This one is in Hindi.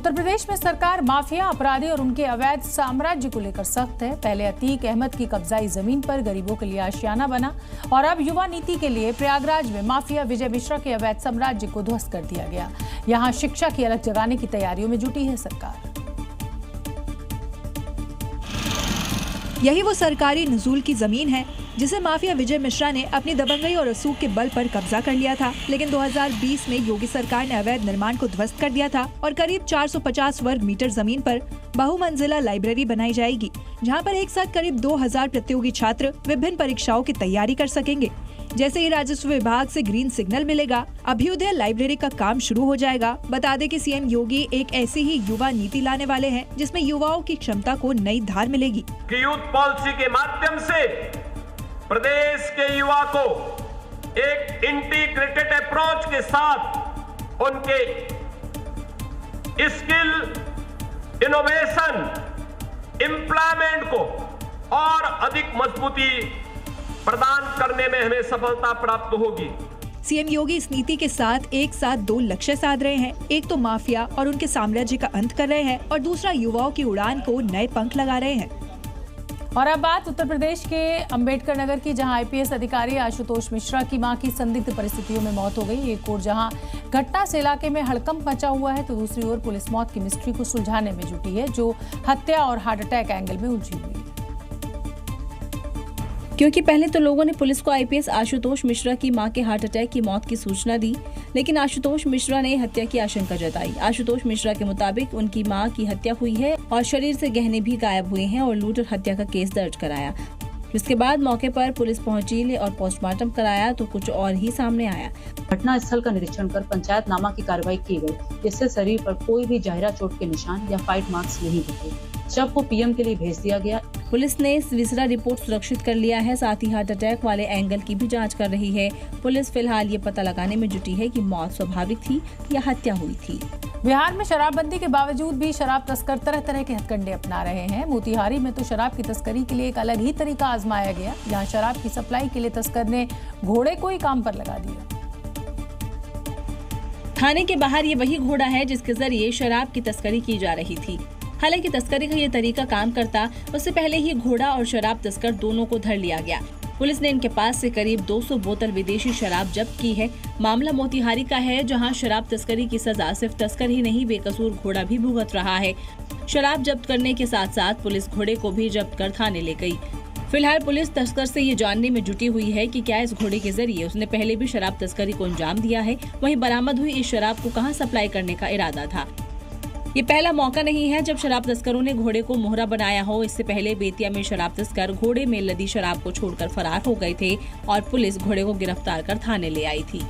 उत्तर प्रदेश में सरकार माफिया, अपराधी और उनके अवैध साम्राज्य को लेकर सख्त है। पहले अतीक अहमद की कब्जाई जमीन पर गरीबों के लिए आशियाना बना और अब युवा नीति के लिए प्रयागराज में माफिया विजय मिश्रा के अवैध साम्राज्य को ध्वस्त कर दिया गया। यहां शिक्षा की अलग जगाने की तैयारियों में जुटी है सरकार। यही वो सरकारी नजूल की जमीन है जिसे माफिया विजय मिश्रा ने अपनी दबंगई और रसूख के बल पर कब्जा कर लिया था। लेकिन 2020 में योगी सरकार ने अवैध निर्माण को ध्वस्त कर दिया था और करीब 450 वर्ग मीटर जमीन पर बहुमंजिला लाइब्रेरी बनाई जाएगी, जहां पर एक साथ करीब 2000 प्रतियोगी छात्र विभिन्न परीक्षाओं की तैयारी कर सकेंगे। जैसे ही राजस्व विभाग से ग्रीन सिग्नल मिलेगा, अभ्युदय लाइब्रेरी का काम शुरू हो जाएगा। बता दें कि सीएम योगी एक ऐसी ही युवा नीति लाने वाले हैं जिसमें युवाओं की क्षमता को नई धार मिलेगी। यूथ पॉलिसी के माध्यम से प्रदेश के युवा को एक इंटीग्रेटेड अप्रोच के साथ उनके स्किल, इनोवेशन, एम्प्लॉयमेंट को और अधिक मजबूती प्रदान करने में हमें सफलता प्राप्त होगी। सीएम योगी इस नीति के साथ एक साथ दो लक्ष्य साध रहे हैं। एक तो माफिया और उनके साम्राज्य का अंत कर रहे हैं और दूसरा युवाओं की उड़ान को नए पंख लगा रहे हैं। और अब बात उत्तर प्रदेश के अंबेडकर नगर की, जहां आईपीएस अधिकारी आशुतोष मिश्रा की मां की संदिग्ध परिस्थितियों में मौत हो गई। एक ओर जहां घटना से इलाके में हड़कंप मचा हुआ है, तो दूसरी ओर पुलिस मौत की मिस्ट्री को सुलझाने में जुटी है, जो हत्या और हार्ट अटैक एंगल में उलझी हुई है। क्योंकि पहले तो लोगों ने पुलिस को आईपीएस आशुतोष मिश्रा की मां के हार्ट अटैक की मौत की सूचना दी, लेकिन आशुतोष मिश्रा ने हत्या की आशंका जताई। आशुतोष मिश्रा के मुताबिक उनकी मां की हत्या हुई है और शरीर से गहने भी गायब हुए हैं और लूट और हत्या का केस दर्ज कराया। जिसके बाद मौके पर पुलिस पहुंची और पोस्टमार्टम कराया तो कुछ और ही सामने आया। घटना स्थल का निरीक्षण कर पंचायतनामा की कार्रवाई की गई, जिससे शरीर पर कोई भी जाहिरा चोट के निशान या फाइट मार्क्स नहीं दिखे। शव को पीएम के लिए भेज दिया गया। पुलिस ने विसरा रिपोर्ट सुरक्षित कर लिया है, साथ ही हार्ट अटैक वाले एंगल की भी जांच कर रही है। पुलिस फिलहाल ये पता लगाने में जुटी है कि मौत स्वाभाविक थी या हत्या हुई थी। बिहार में शराबबंदी के बावजूद भी शराब तस्कर तरह तरह के हथकंडे अपना रहे हैं। मोतिहारी में तो शराब की तस्करी के लिए एक अलग ही तरीका आजमाया गया। यहाँ शराब की सप्लाई के लिए तस्कर ने घोड़े को ही काम पर लगा दिया। थाने के बाहर ये वही घोड़ा है जिसके जरिए शराब की तस्करी की जा रही थी। हालांकि तस्करी का ये तरीका काम करता, उससे पहले ही घोड़ा और शराब तस्कर दोनों को धर लिया गया। पुलिस ने इनके पास से करीब 200 बोतल विदेशी शराब जब्त की है। मामला मोतिहारी का है, जहां शराब तस्करी की सजा सिर्फ तस्कर ही नहीं, बेकसूर घोड़ा भी भुगत रहा है। शराब जब्त करने के साथ साथ पुलिस घोड़े को भी जब्त कर थाने ले गई। फिलहाल पुलिस तस्कर से ये जानने में जुटी हुई है कि क्या इस घोड़े के जरिए उसने पहले भी शराब तस्करी को अंजाम दिया है। वहीं बरामद हुई इस शराब को कहां सप्लाई करने का इरादा था। ये पहला मौका नहीं है जब शराब तस्करों ने घोड़े को मोहरा बनाया हो। इससे पहले बेतिया में शराब तस्कर घोड़े में लदी शराब को छोड़कर फरार हो गए थे और पुलिस घोड़े को गिरफ्तार कर थाने ले आई थी।